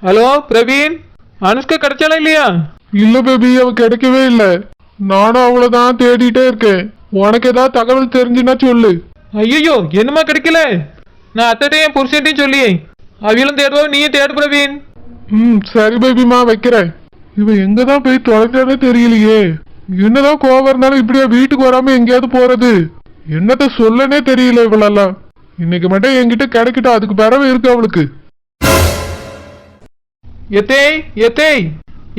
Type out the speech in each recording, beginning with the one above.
Hello Praveen, Anushka கிடைச்சாலா இல்லையா? இல்ல baby, அவ கிடைக்கவே இல்லை. நானும் அவளதான் தேடிட்டே இருக்கேன். உனக்கு ஏதாவது தகவல் தெரிஞ்சுன்னா சொல்லு. ஐயோ, என்னமா கிடைக்கல? நான் அத்தைட்டையும் என் புருஷன்ட்டையும் சொல்லி அவியலும் தேடுவா, நீயும் தேடு பிரவீன். சரி பேபிமா, வைக்கிறேன். இவன் எங்கதான் போய் தொலைஞ்சானே தெரியலையே. என்னதான் கோவம் இருந்தாலும் இப்படியா வீட்டுக்கு வராம எங்கேயாவது போறது? என்னத்த சொல்லனே தெரியல இவளெல்லாம். இன்னைக்கு மட்டும் என்கிட்ட கிடைக்கட்டும், அதுக்கு பிறகு இருக்கு அவளுக்கு. எத்தே எத்தே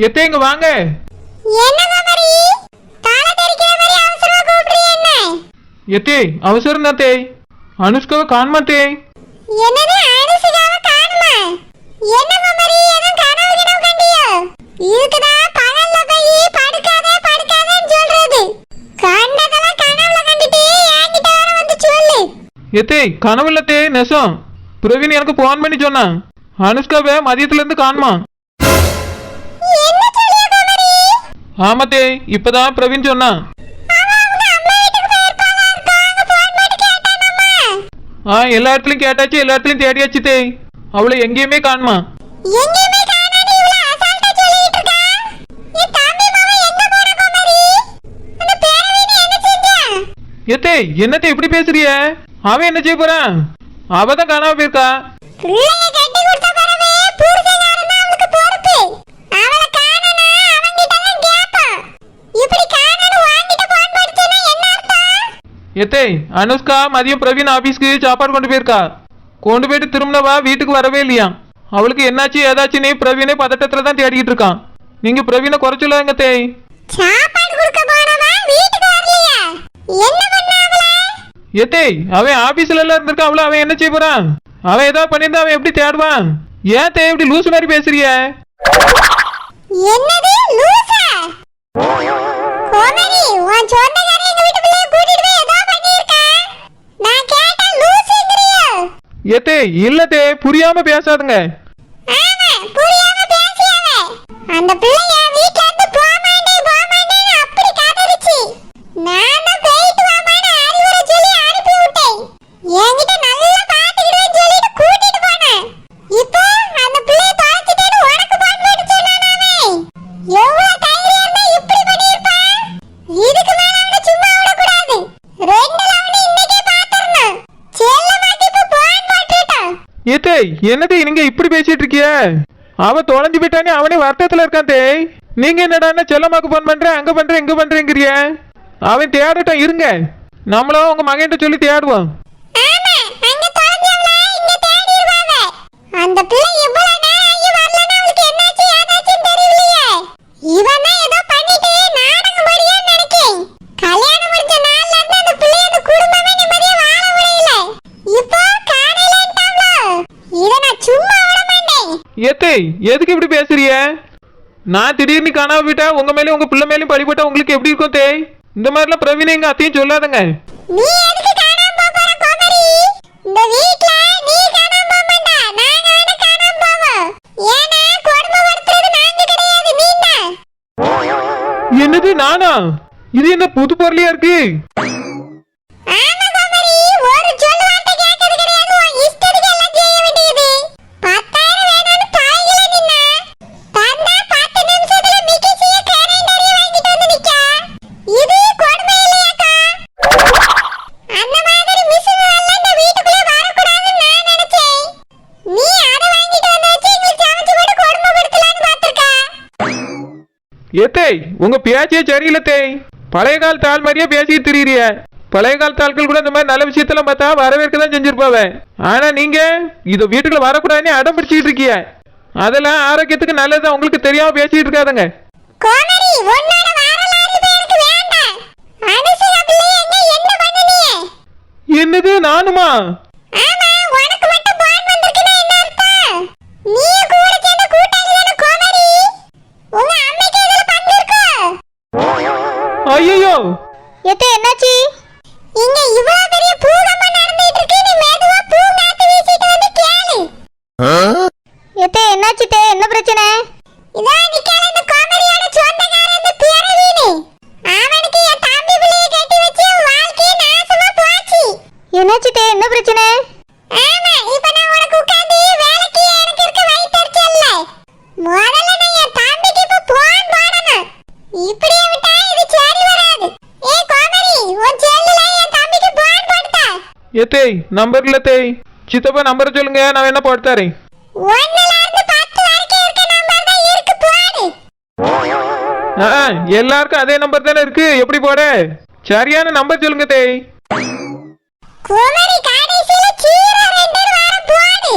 எத்தே, இங்க வாங்க. எத்தே அவசரம் தான் தே, அனுஷ்காவை காணுமா தே? எத்தே கனவுல தே, நெசம். பிரவீன் எனக்கு போன் பண்ணி சொன்னான், அனுஷ்காவை மதியத்துல இருந்து காணுமா. ஆமாத்தே, இப்பதான் பிரவீன் சொன்னான். எல்லா இடத்துலயும் கேட்டாச்சு, எல்லா இடத்துலயும் தேடியாச்சு தே, அவளை எங்கேயுமே காணுமா. எத்தே என்னத்தை இப்படி பேசுறிய? அவன் என்ன செய்ய போறான்? அவதான் காணாம போயிருக்கா. எத்தே அனுஷ்கா மதியம் பிரவீன் ஆபீஸ்க்கு சாப்பாடு கொண்டு போயிருக்கா. கொண்டு போயிட்டு திரும்பினவா வீட்டுக்கு வரவே இல்லையா. அவளுக்கு என்னாச்சு ஏதாச்சுன்னு பிரவீனே பதட்டத்துல தான் தேடிக்கிட்டு இருக்கான். நீங்க பிரவீனை குறை சொல்லாங்க தே. எத்தே அவன் ஆபீஸ்ல எல்லாம் இருந்திருக்கான், அவள அவன் என்ன செய்ய போறான்? அவன் ஏதாவது பண்ணிருந்தா அவன் எப்படி தேடுவான்? ஏன் தே இப்படி லூசு மாதிரி பேசுறிய? எத்தே இல்லத்தே, புரியாம பேசாதுங்க. அந்த பிள்ளை வீட்ல இருந்து போமாண்டே அப்படி காதலிச்சு நான் தான் போயிட்டு வாமான்னு அறிவுரை சொல்லி அனுப்பி விட்டேன். என்கிட்ட நல்லா பாத்துக்கிடுவேன்னு சொல்லிட்டு கூட்டிட்டு போனேன். இப்போ அந்த பிள்ளைய தொலைச்சிட்டேன்னு உனக்கு போன் பண்ணி சொன்னானே. எவ்வளவு தைரியம் இருந்தா இப்படி பண்ணிருப்பான்? இதுக்கு மேல அவனை சும்மா விடக்கூடாது. ரெண்டுல அவனை இன்னைக்கே பாத்துறணும். செல்லமாட்டி இப்ப போன் போட்டுட்டான். எத்தே என்னதே நீங்க இப்படி பேசிட்டு இருக்கிய? அவ தொலைஞ்சு போயிட்டானே, அவனே வருத்தத்துல இருக்கான் தே. நீங்க என்னடா செல்லம்மாக்கு போன் பண்ற, அங்க பண்ற இங்க பண்றேங்கிறிய? அவன் தேடட்டும் இருங்க, நம்மளும் உங்க மகன்கிட்ட சொல்லி தேடுவோம். அந்த பிள்ளை இவ்வளவு நேரம் ஆகி வரலன்னா அவளுக்கு என்னாச்சு ஏதாச்சுன்னு தெரியலையே. இவன் தான் ஏதோ பண்ணிட்டு நாடகம் போடுறியான்னு நினைக்கேன். கல்யாணம் முடிஞ்ச நாள்ல இருந்து அந்த பிள்ளை அந்த குடும்பமே நிம்மதியா வாழ முடியல. இப்போ காணலன்ட்டாங்களோ. இதை நான் சும்மா விட மாட்டேன். எத்தே எதுக்கு இப்படி பேசுறிய? நான் திடீர்னு காணாம போயிட்டா உங்க மேலே உங்க பிள்ளை மேலேயும் படிப்பட்டா உங்களுக்கு எப்படி இருக்கும் தே? இந்த மாதிரிலாம் பிரவீனை எங்க அத்தையும் சொல்லாதங்க. நீ எதுக்கு காணாம போற கோமரி? இந்த வீட்ல நீ காணாம போக மாட்டா, நாங்க வேணா காணாம போவோம். ஏன்னா கொடுமைப்படுத்துறது நாங்க கிடையாது, நீதான். என்னது நானா? இது என்ன புது பொருளியா இருக்கு? ஆமா கோமரி, ஒரு சொல் வார்த்தை கேட்கறது கிடையாது, உன் இஷ்டத்துக்கு எல்லாம் செய்ய வேண்டியது. 10,000 வேணும்னு தாய்களே நின்னா தந்தா 10 நிமிஷத்துல மிக்ஸியை கிரைண்டரையும் வாங்கிட்டு வந்து நிக்கா. இது கொடுமை இல்லையாக்கா? அந்த மாதிரி மிஷின் எல்லாம் இந்த வீட்டுக்குள்ளே வரக்கூடாதுன்னு நான் நினைச்சேன். நீ அதை வாங்கிட்டு வந்து வச்சு எங்களுக்கு சமைச்சு போட்டு கொடுமைப்படுத்தலான்னு பார்த்திருக்கா. ஏத்தே உங்க பேச்சே சரியில்லை தே. பழைய காலத்து ஆள் மாதிரியே பேசிட்டு திரியிறிய. பழைய காலத்து ஆட்கள் கூட இந்த மாதிரி நல்ல விஷயத்தெல்லாம் பார்த்தா வரவேற்க தான் செஞ்சிருப்பாவ. ஆனா நீங்க இதை வீட்டுக்குள்ள வரக்கூடாதுன்னு அடம் பிடிச்சிட்டு இருக்கிய. அதெல்லாம் ஆரோக்கியத்துக்கு நல்லதுதான், உங்களுக்கு தெரியாம பேசிட்டு இருக்காதுங்க. கோமரி, உன்னோட வரலாறு இப்ப எனக்கு வேண்டாம். அனுசுகா பிள்ளை எங்க என்ன பண்ணுனீங்க? என்னது நானுமா? ஆமா, உனக்கு மட்டும் போன் வந்திருக்குன்னா என்ன அர்த்தம்? நீ கூட சேர்ந்த கூட்டாளி தான கோமரி? உங்க அம்மைக்கு இதுல பங்கு இருக்கோ? ஐயோ எத்தே என்னாச்சு? இங்க இவ்வளவு பெரிய பூகம்பம் நடந்துட்டு இருக்கு, நீ மெதுவா பூ நாத்து வீசிட்டு வந்து கேளு. எத்தே என்னாச்சு தே, என்ன பிரச்சனை? இதான் நிக்கல இந்த கோமரியோட சொந்தக்காரன் இந்த பிறவீனு. அவனுக்கு என் தம்பி பிள்ளையை கட்டி வச்சு வாழ்க்கையே நாசமா போச்சு. என்னாச்சு தே, என்ன பிரச்சனை? ஆமா, இப்ப நான் உனக்கு உட்கார்ந்து வேலைக்கு எனக்கு இருக்க வயித்தறிச்சல்ல ஏத்தேய் நம்பர் இல்ல தேய். சித்தப்பா நம்பரை சொல்லுங்க, நான் வேணா போட்டு தரேன். 1ல இருந்து 10 வரைக்கும் இருக்க நம்பர் தான் இருக்கு போடு. எல்லாருக்கும் அதே நம்பர் தானே இருக்கு, எப்படி போட? சரியான நம்பர் சொல்லுங்க தேய். குமரி கடைசில 02 வர போடு.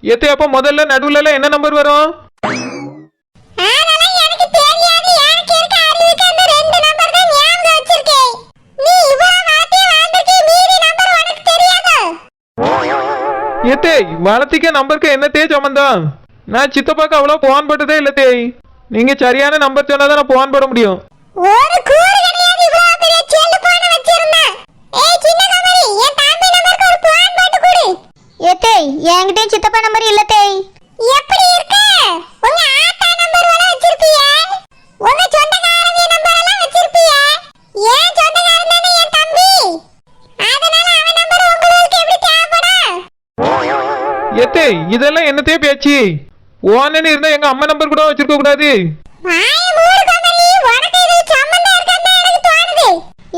ஏத்தே அப்ப முதல்ல நடுவுல என்ன நம்பர் வரும்? அதெல்லாம் எனக்கு தெரியாது. எனக்கு இருக்க அறிவுக்கு அந்த 2 நம்பர் தான் ஞாபகம் வச்சிருக்கேன். நீ இவ்வளவு வார்த்தை வாழ்ந்துட்டு மீதி நம்பர் உனக்கு தெரியாதா? ஏத்தே வளர்த்திக்க நம்பருக்கு என்ன தேய் சம்பந்தம்? நான் சித்தப்பாக்கு அவ்வளோ போன் போட்டதே இல்லை தேய். நீங்க சரியான நம்பர் சொன்னாதான் நான் போன் போட முடியும். ஒரு கூறு கிடையாது. இவ்வளவு பெரிய செல்லு போன் வச்சிருந்தேன். ஏய் சின்ன குமரி, என் தம்பி நம்பருக்கு ஒரு போன் போட்டு கொடு. ஏத்தேய் என்கிட்ட சித்தப்பா நம்பர் இல்ல தேய். எப்படி இருக்கு? உங்க ஆத்தா நம்பர் வர வச்சிருப்பிய, உங்க சொந்தக்காரங்க நம்பர் எல்லாம் வச்சிருப்பிய. ஏன் சொந்தக்காரன் தானே என் தம்பி, அதனால அவன் நம்பர் உங்களுக்கு எப்படி தேவைப்படும்? ஏத்தே இதெல்லாம் என்னத்தையே பேச்சு? ஓனன்னு இருந்தா எங்க அம்மா நம்பர் கூட வச்சிருக்க கூடாது. வாயை மூடு குமரி, உனக்கு இது சம்பந்தம் இருக்கான்னு எனக்கு தோணுது.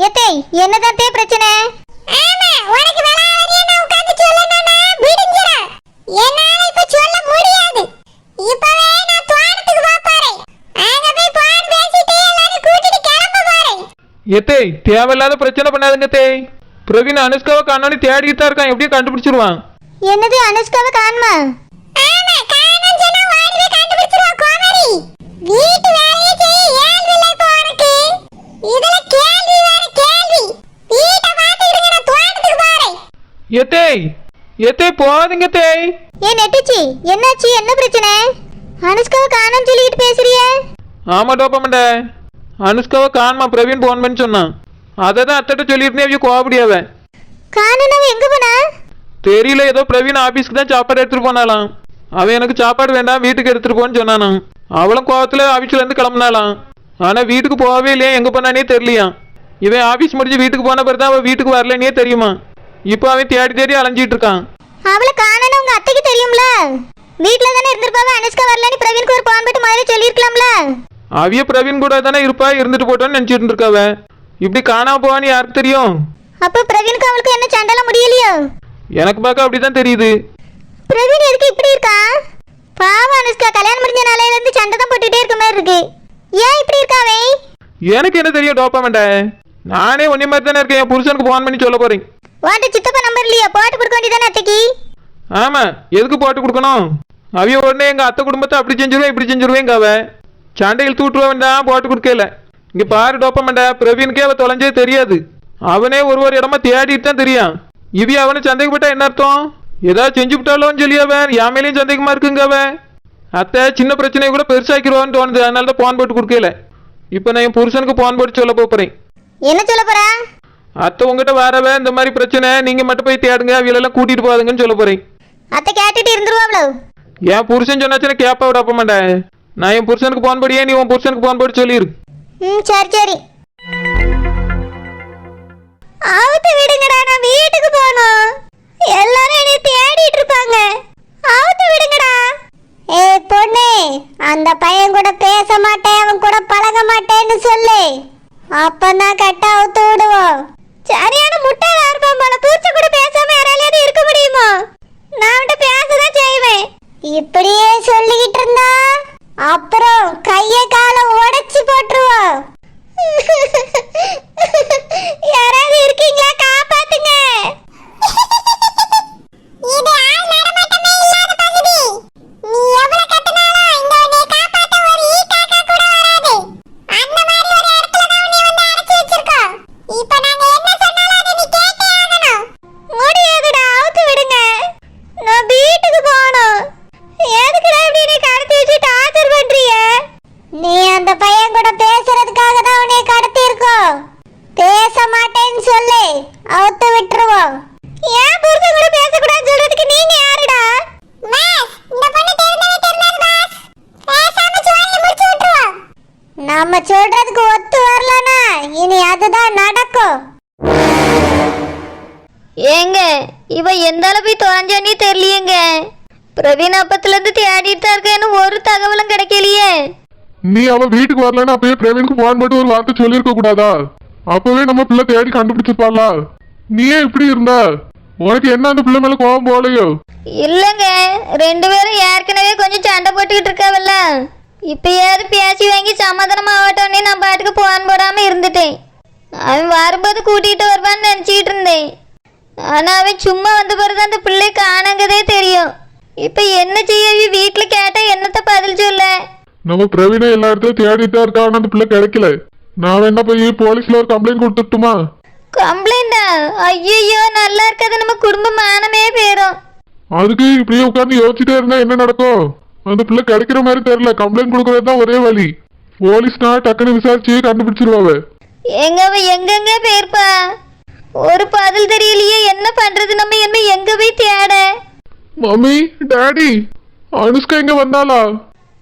ஏத்தேய் என்னதான் தே பிரச்சனை? ஆமா, உனக்கு விளாவரியா நான் உட்கார்ந்து சொல்லணும்னா விடிஞ்சிரும். என்னால இப்ப சொல்ல முடியாது. இப்பவே நான் தோட்டத்துக்கு போறேன். அங்க போய் போன் பேசிட்டு எல்லாரும் கூட்டிட்டு கிளம்ப போறேன். ஏத்தே தேவையில்லாத பிரச்சனை பண்ணாதுங்க தேய். பிரவீன் அனுஷ்காவை காணோன்னு தேடிட்டு தான் இருக்கான், எப்படியும் கண்டுபிடிச்சிருவான். என்னது அனுஷ்காவை காணுமா? ஆமா, காணோம்னு சொன்னா ஓடி போய் கண்டுபிடிச்சிருவா குமரி. வீட்டு வேலையை செய்ய ஏழ்வி இல்லை இப்ப உனக்கு. இதுல கேள்வி வேற கேள்வி. வீட்டை பார்த்துக்கிட்டு நான் தோட்டத்துக்கு போறேன். ஏத்தே போகாதீங்க தேய். ஏ நெட்டிச்சி என்னாச்சு, என்ன பிரச்சனை? அனுஷ்காவை காணோம்னு சொல்லிக்கிட்டு பேசுறியே? ஆமா டோப்பமண்ட, அனுஷ்காவை காணுமா பிரவீன் போன் பண்ணி சொன்னான். அதை தான் அத்தட்ட சொல்லியிருந்தேன், அவைய கோவப்படியாவ. காணோம் எங்க போனா? தெரியல, ஏதோ பிரவீன் ஆபீஸ்க்கு தான் சாப்பாடு எடுத்துட்டு போனாலாம். அவன் எனக்கு சாப்பாடு வேண்டாம் வீட்டுக்கு எடுத்துட்டு போன்னு சொன்னானாம். அவளும் கோவத்துல ஆபீஸ்ல இருந்து கிளம்புனாலாம். ஆனா வீட்டுக்கு போகவே இல்லையா, எங்க போனானே தெரியலையாம். இவன் ஆபீஸ் முடிஞ்சு வீட்டுக்கு போன பிறகு தான் அவன் வீட்டுக்கு வரலன்னே தெரியுமா. இப்போ அவன் தேடி தேடி அலைஞ்சிட்டு இருக்கான். அவளை காணோம்னு உங்க அத்தைக்கு தெரியும்ல? வீட்ல தானே இருந்திருப்பாவ. அனுஷ்கா வரலன்னு பிரவீனுக்கு ஒரு போன் போட்டு முதல்ல சொல்லிருக்கலாம்ல? அவிய பிரவீன் கூட தானே இருப்பா, இருந்துட்டு போட்டோன்னு நினைச்சிட்டு இருக்காவ. இப்படி காணாம போவான்னு யாருக்கு தெரியும்? அப்ப பிரவீனுக்கு அவளுக்கு என்ன சண்டைலாம் முடியலையோ? எனக்கு பார்க்க அப்படிதான் தெரியுது. பிரவீன் எதுக்கு இப்படி இருக்கா? பாவம் அனுஷ்கா கல்யாணம் முடிஞ்ச நாளையில இருந்து சண்டை தான் போட்டுட்டே இருக்க மாதிரி இருக்கு. ஏன் இப்படி இருக்காவே? எனக்கு என்ன தெரியும் டோப்பமண்ட, நானே ஒன்னே மாதிரி தானே இருக்கேன். என் புருஷனுக்கு போன் பண்ணி சொல்ல போறேன். உன்கிட்ட சித்தப்பா நம்பர் இல்லையா? போட்டு கொடுக்க வேண்டியதானே அத்தைக்கு? ஆமா, எதுக்கு போட்டு கொடுக்கணும்? அவிய உடனே எங்க அத்தை குடும்பத்தை அப்படி செஞ்சிருவேன் இப்படி செஞ்சிருவேங்க. அவ சண்டையில் தூட்டுவ வேண்டாம், போட்டு கொடுக்கல. இங்க பாரு டோப்பமண்ட, பிரவீனுக்கே அவ தொலைஞ்சே தெரியாது. அவனே ஒரு இடமா தேடிட்டு தான் தெரியும். இவி அவனை சந்தேகப்பட்டா என்ன அர்த்தம்? ஏதாவது செஞ்சு விட்டாலும் சொல்லி அவன் என் மேலேயும் சந்தேகமா இருக்குங்க. அவன் அத்தை சின்ன பிரச்சனையை கூட பெருசாக்கிடுவான்னு தோணுது, அதனால தான் போன் போட்டு கொடுக்கல. இப்போ நான் என் புருஷனுக்கு போன் போட்டு சொல்ல போறேன். என்ன சொல்ல போறா? அத்தை உங்ககிட்ட வரவ இந்த மாதிரி பிரச்சனை, நீங்க மட்டும் போய் தேடுங்க, அவையெல்லாம் கூட்டிட்டு போகாதுங்கன்னு சொல்ல போறேன். அத்தை கேட்டுட்டு இருந்துருவாங்களோ? என் புருஷன் சொன்னாச்சுன்னா கேப்பா விட மாட்டேன். நான் என் புருஷனுக்கு போன் படியே, நீ உன் புருஷனுக்கு போன் போட்டு சொல்லிடு. சரி சரி. அவுத்து விடுங்கடா, நான் வீட்டுக்கு போகணும். எல்லாரும் என்னை தேடிட்டு இருப்பாங்க. அவுத்து விடுங்கடா. ஏய் பொண்ணு, அந்த பையன் கூட பேச மாட்டேன், அவன் கூட பழக மாட்டேன்னு சொல்லு. அப்பதான் கட்ட அவுத்து விடுவோம். சரியான முட்டாளா இருப்பான் போல. பூச்சி கூட பேசாம யாராலையாவது இருக்க முடியுமா? நான் அவன்கிட்ட பேசதான் செய்வேன். இப்படியே சொல்லிக்கிட்டு இருந்தா அப்புறம் கைய காலை உடைச்சு போட்டுருவோம். யாராவது இருக்கீங்களா? காப்பாத்துங்க. இது ஆள் நடமாட்டமே இல்லாத பகுதி. நீ எவ்வளவு கத்துனாலும் இங்க உன்னை காப்பாத்த ஒரு ஈக்காக்கா கூட வராது. அந்த மாதிரி ஒரு இடத்துல தான் உன்னை வந்து அடைச்சு வச்சிருக்கோம். இப்ப நாங்க என்ன சொன்னாலும் அதை நீ கேட்டே ஆகணும். முடியாதுடா, அவுத்து விடுங்க. நான் வீட்டுக்கு போகணும். எதுக்குடா இப்படி நீ கடத்தி வச்சு டார்ச்சர் பண்றீங்க? நீ அந்த பையன் கூட பேசுறதுக்காக தான் உன்னை கடத்தி இருக்கோம். பேச மாட்டேன்னு சொல்லு, அவுத்து விட்டுருவோம். ஏன் புருஷன் கூட பேசக்கூடாதுன்னு சொல்றதுக்கு நீங்க யாருடா? பாஸ், இந்த பொண்ணு தெரிந்தது பாஸ். பேசாம சோழியை முடிச்சு விட்டுருவோம். நம்ம சொல்றதுக்கு ஒத்து வரலனா இனி அதுதான் நடக்கும். ஏங்க இவ எந்த அளவு போய் தொலைஞ்சானே தெரியலையேங்க. பிரவீன் அப்பத்துல இருந்து தேடிட்டு தான் இருக்கேன்னு ஒரு தகவலும் கிடைக்கலையே. நீ அவ வீட்டுக்கு வரலன்னா அப்பயே பிரவீனுக்கு போன் போட்டு ஒரு வார்த்தை சொல்லியிருக்க கூடாதா? அப்பவே நம்ம பிள்ளை தேடி கண்டுபிடிச்சிருப்பாளா? நீ ஏன் இப்படி இருந்தா? உனக்கு என்ன அந்த பிள்ளை மேல கோவம் போகலையோ? இல்லைங்க, 2 பேரும் ஏற்கனவே கொஞ்சம் சண்டை போட்டுக்கிட்டு இருக்காவல்ல, இப்பயாவது பேசி வாங்கி சமாதானம் ஆகட்டோன்னே நான் பாட்டுக்கு போன் போடாம இருந்துட்டேன். அவன் வரும்போது கூட்டிகிட்டு வருவான்னு நினச்சிக்கிட்டு இருந்தேன். ஆனால் அவன் சும்மா வந்த பிறகு அந்த பிள்ளை காணங்கதே தெரியும். இப்போ என்ன செய்ய? வீட்டில் கேட்டால் என்னத்த பதில் சொல்ல? நம்ம பிரவீனை எல்லா இடத்தையும் தேடிட்டு தான் இருக்கான், அந்த பிள்ளை கிடைக்கல. நான் வேணா போய் போலீஸ்ல ஒரு கம்ப்ளைண்ட் கொடுத்துட்டுமா? கம்ப்ளைண்டா? ஐயோ, நல்லா இருக்காது, நம்ம குடும்ப மானமே போயிடும். அதுக்கு இப்படியே உட்கார்ந்து யோசிச்சுட்டே இருந்தா என்ன நடக்கும்? அந்த பிள்ளை கிடைக்கிற மாதிரி தெரியல. கம்ப்ளைண்ட் கொடுக்கறது தான் ஒரே வழி. போலீஸ்னா டக்குன்னு விசாரிச்சு கண்டுபிடிச்சிருவாங்க. எங்க அவ எங்கெங்க போயிருப்பா? ஒரு பதில் தெரியலையே, என்ன பண்றது? நம்ம என்ன எங்க போய் தேட? மம்மி, டாடி, அனுஷ்கா இங்க வந்தாளா?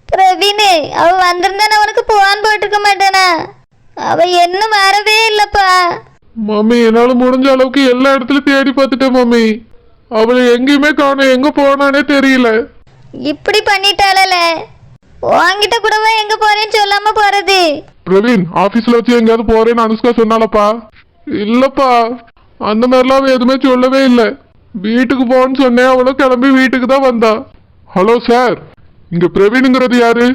பிரவீனு, அவ வந்திருந்தா நான் உனக்கு போன் போட்டிருக்க மாட்டேனா? அவ என்ன வரவே இல்லப்பா. மம்மி, என்னால முடிஞ்ச அளவுக்கு எல்லா இடத்துலயும் தேடி பார்த்துட்டேன் மம்மி. அவளை எங்கேயுமே காணோம். எங்க போனானே தெரியல. இப்படி பண்ணிட்டாளல, வாங்கிட்ட கூடவா எங்க போறேன்னு சொல்லாம போறது? பிரவீன், ஆபீஸ்ல வச்சு எங்கேயாவது போறேன்னு அனுஷ்கா சொன்னாலப்பா? இல்லப்பா, அந்த மாதிரிலாம் அவ எதுவுமே சொல்லவே இல்லை. வீட்டுக்கு போன்னு சொன்னேன், அவளும் கிளம்பி வீட்டுக்கு தான் வந்தா. ஹலோ சார், இங்க பிரவீனுங்கிறது யாரு?